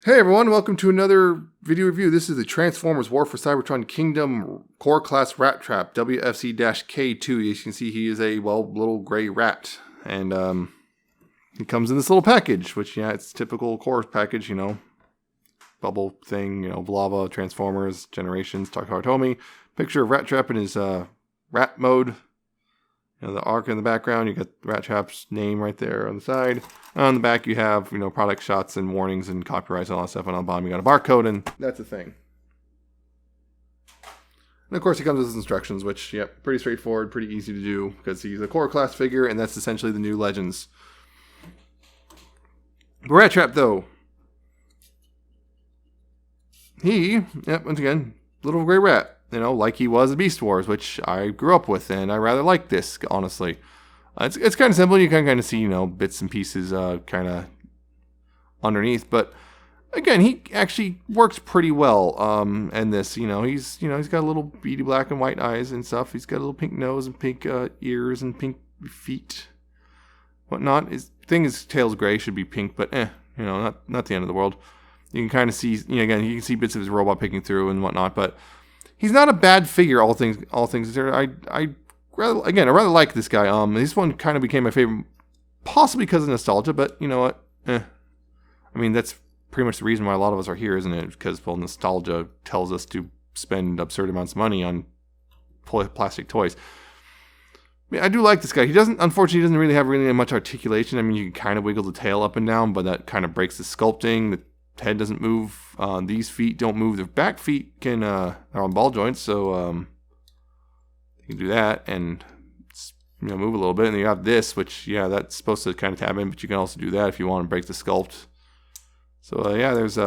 Hey everyone, welcome to another video review. This is the Transformers War for Cybertron Kingdom Core Class Rattrap WFC-K2. As you can see, he is a, little gray rat. And he comes in this little package, which, yeah, it's typical core package, bubble thing, lava, Transformers, Generations, Takahatomi. Picture of Rattrap in his rat mode. The arc in the background, you got Rattrap's name right there on the side. On the back, you have, product shots and warnings and copyrights and all that stuff. And on the bottom, you got a barcode, and that's a thing. And of course, he comes with his instructions, which, yep, pretty straightforward, pretty easy to do, because he's a core class figure, and that's essentially the new Legends. But Rattrap, though, once again, little gray rat. Like he was in Beast Wars, which I grew up with, and I rather like this, honestly. It's kind of simple. You can kind of see, bits and pieces kind of underneath. But, again, he actually works pretty well and this. He's got a little beady black and white eyes and stuff. He's got a little pink nose and pink ears and pink feet, whatnot. His tail's gray, should be pink, but not the end of the world. You can kind of see, again, you can see bits of his robot picking through and whatnot, but he's not a bad figure, all things considered. I rather like this guy. This one kind of became my favorite, possibly because of nostalgia, but you know what? I mean, that's pretty much the reason why a lot of us are here, isn't it? Because, nostalgia tells us to spend absurd amounts of money on plastic toys. I mean, I do like this guy. Unfortunately, he doesn't really have much articulation. I mean, you can kind of wiggle the tail up and down, but that kind of breaks the sculpting. The head doesn't move. These feet don't move. The back feet are on ball joints, so you can do that and move a little bit. And then you have this, which that's supposed to kind of tab in, but you can also do that if you want to break the sculpt. So there's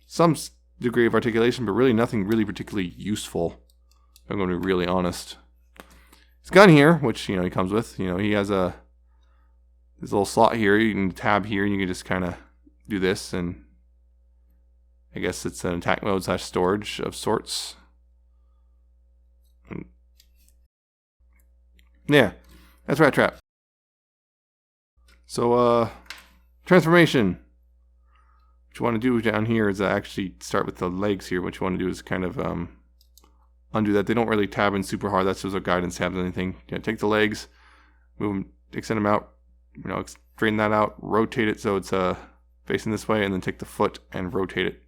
some degree of articulation, but really nothing really particularly useful. I'm going to be really honest. His gun here, which he comes with, he has this little slot here. You can tab here, and you can just kind of do this and. I guess it's an attack mode / storage of sorts. Yeah, that's Rattrap. So, transformation. What you want to do down here is actually start with the legs here. What you want to do is kind of undo that. They don't really tab in super hard. That's just a guidance tabs or anything. Take the legs, move them, extend them out, straighten that out, rotate it so it's facing this way, and then take the foot and rotate it.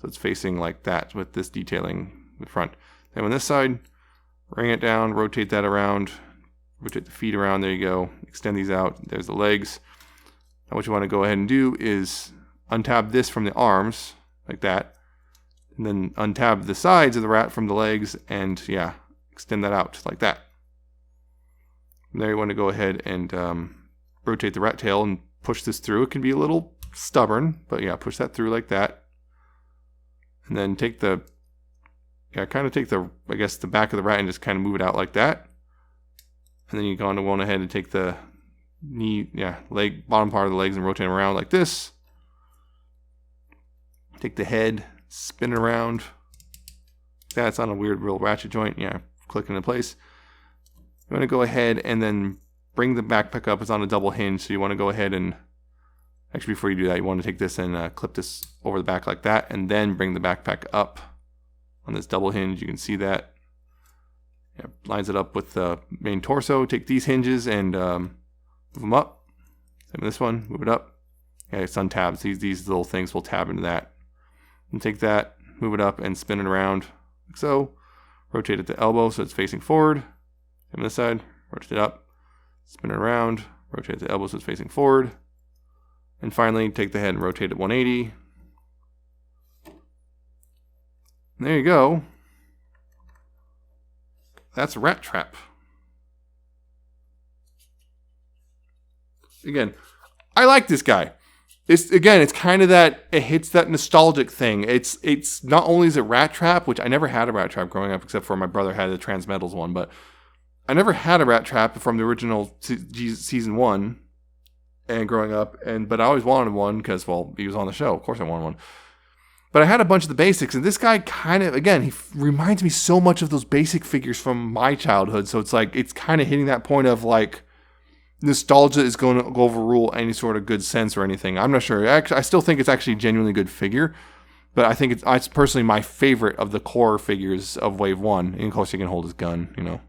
So it's facing like that with this detailing in the front. Then on this side, bring it down, rotate that around, rotate the feet around, there you go. Extend these out, there's the legs. Now what you want to go ahead and do is untab this from the arms, like that. And then untab the sides of the rat from the legs, and extend that out like that. And there you want to go ahead and rotate the rat tail and push this through. It can be a little stubborn, but push that through like that. And then take the back of the rat and just kind of move it out like that. And then you're going to want ahead and take the bottom part of the legs and rotate them around like this. Take the head, spin it around. That's on a weird real ratchet joint. Click into place. You want to go ahead and then bring the backpack up. It's on a double hinge, so you want to go ahead and actually, before you do that, you want to take this and clip this over the back like that, and then bring the backpack up on this double hinge. You can see that. Lines it up with the main torso. Take these hinges and move them up. Same with this one. Move it up. It's untabbed. These little things will tab into that. And take that, move it up, and spin it around like so. Rotate it to elbow so it's facing forward. Same on this side. Rotate it up. Spin it around. Rotate it to elbow so it's facing forward. And finally, take the head and rotate it 180. And there you go. That's Rattrap. Again, I like this guy. It's kind of that, it hits that nostalgic thing. It's not only is it Rattrap, which I never had a Rattrap growing up, except for my brother had a Transmetals one, but I never had a Rattrap from the original season 1. And growing up, but I always wanted one because, he was on the show. Of course I wanted one. But I had a bunch of the basics, and this guy kind of, again, he reminds me so much of those basic figures from my childhood. So it's kind of hitting that point of nostalgia is going to overrule any sort of good sense or anything. I'm not sure. Actually, I still think it's actually a genuinely good figure, but I think it's personally my favorite of the core figures of Wave 1. And of course, he can hold his gun, you know.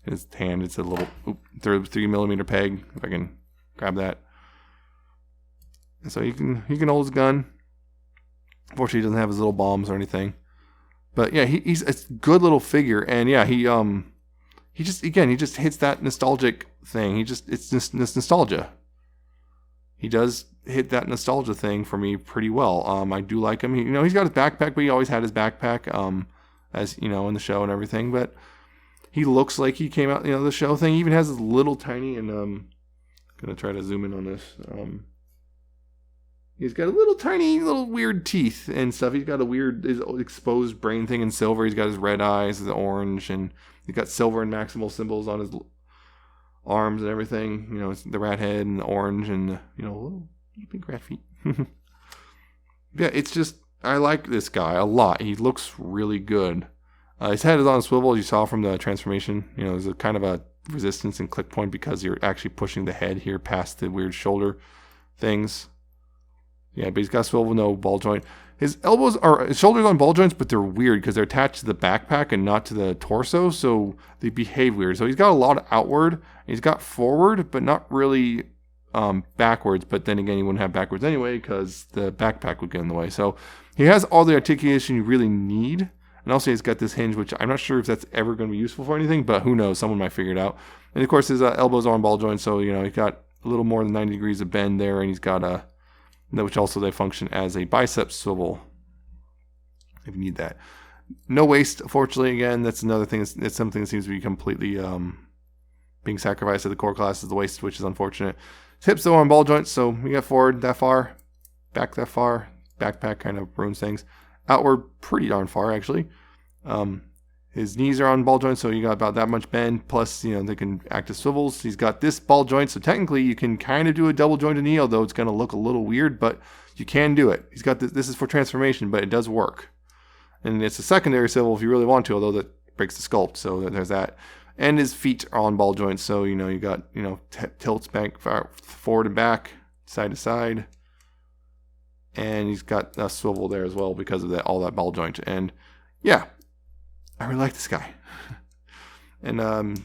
His hand, it's a little 3mm peg, if I can grab that. And so he can hold his gun. Unfortunately, he doesn't have his little bombs or anything. But yeah, he's a good little figure, and yeah, he just hits that nostalgic thing. It's just nostalgia. He does hit that nostalgia thing for me pretty well. I do like him. He's got his backpack, but he always had his backpack, as you know, in the show and everything. But he looks like he came out, the show thing. He even has this little tiny, and I'm gonna try to zoom in on this. He's got a little tiny, little weird teeth and stuff. He's got a weird exposed brain thing in silver. He's got his red eyes, the orange, and he's got silver and maximal symbols on his arms and everything. It's the rat head and the orange and little big rat feet. Yeah, it's just, I like this guy a lot. He looks really good. His head is on a swivel, as you saw from the transformation. There's a kind of a resistance and click point because you're actually pushing the head here past the weird shoulder things. Yeah, but he's got a swivel, no ball joint. His shoulders on ball joints, but they're weird because they're attached to the backpack and not to the torso, so they behave weird. So he's got a lot of outward, he's got forward, but not really backwards. But then again, he wouldn't have backwards anyway because the backpack would get in the way. So he has all the articulation you really need. And also he's got this hinge, which I'm not sure if that's ever going to be useful for anything, but who knows? Someone might figure it out. And of course, his elbows are on ball joints, so he's got a little more than 90 degrees of bend there, and he's got which also they function as a bicep swivel if you need that. No waist, fortunately. Again, that's another thing. It's something that seems to be completely being sacrificed to the core class is the waist, which is unfortunate. His hips though on ball joints, so we got forward that far, back that far. Backpack kind of ruins things. Outward pretty darn far actually. His knees are on ball joints, so you got about that much bend. Plus, they can act as swivels. He's got this ball joint, so technically you can kind of do a double jointed knee, although it's going to look a little weird, but you can do it. He's got this. This is for transformation, but it does work. And it's a secondary swivel if you really want to, although that breaks the sculpt, so there's that. And his feet are on ball joints, so you got tilts back, forward and back, side to side. And he's got a swivel there as well because of all that ball joint. And yeah, I really like this guy. And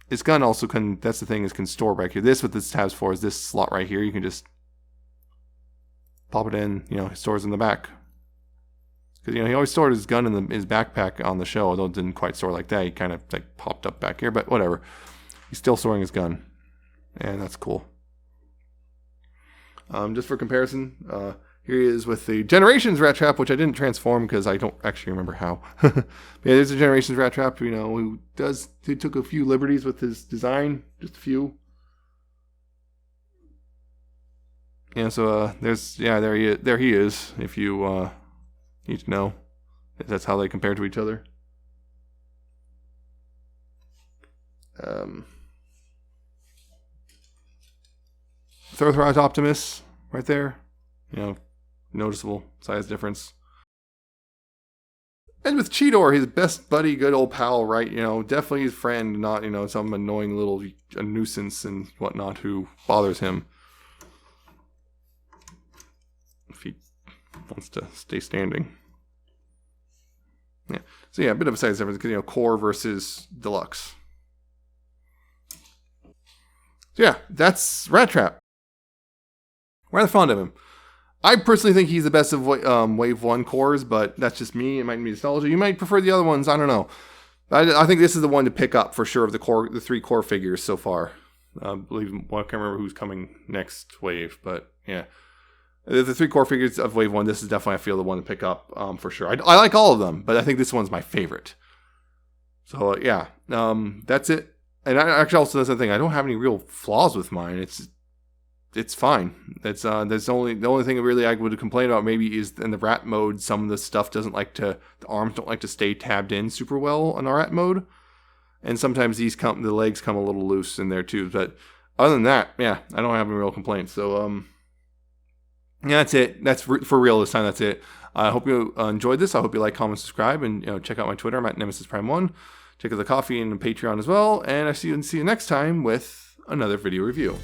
his gun also that's the thing, is can store back here. This, what this tab's for, is this slot right here. You can just pop it in, it stores in the back. Because, he always stored his gun in his backpack on the show, although it didn't quite store like that. He kind of popped up back here, but whatever. He's still storing his gun. And that's cool. Just for comparison, here he is with the Generations Rattrap, which I didn't transform because I don't actually remember how. But yeah, there's the Generations Rattrap, who took a few liberties with his design, just a few. Yeah, so there he is. If you need to know, if that's how they compare to each other. Throw Optimus right there. Noticeable size difference. And with Cheetor, his best buddy, good old pal, right? Definitely his friend, not, some annoying little nuisance and whatnot who bothers him. If he wants to stay standing. Yeah. So yeah, a bit of a size difference because, core versus deluxe. So yeah, that's Rattrap. Rather fond of him. I personally think he's the best of Wave 1 cores, but that's just me. It might be nostalgia. You might prefer the other ones. I don't know. I think this is the one to pick up for sure of the 3 core figures so far. I believe, I can't remember who's coming next wave, but yeah. The 3 core figures of Wave 1, this is definitely, I feel, the one to pick up for sure. I like all of them, but I think this one's my favorite. So yeah, that's it. And I actually also, that's the thing, I don't have any real flaws with mine. It's fine. It's the only thing really I would complain about maybe is in the rat mode, some of the stuff the arms don't like to stay tabbed in super well on our rat mode. And sometimes the legs come a little loose in there too. But other than that, yeah, I don't have any real complaints. So yeah, that's it. That's for real this time. That's it. I hope you enjoyed this. I hope you like, comment, subscribe, and check out my Twitter. I'm at Nemesis Prime 1. Check out the coffee and the Patreon as well. And I see you next time with another video review.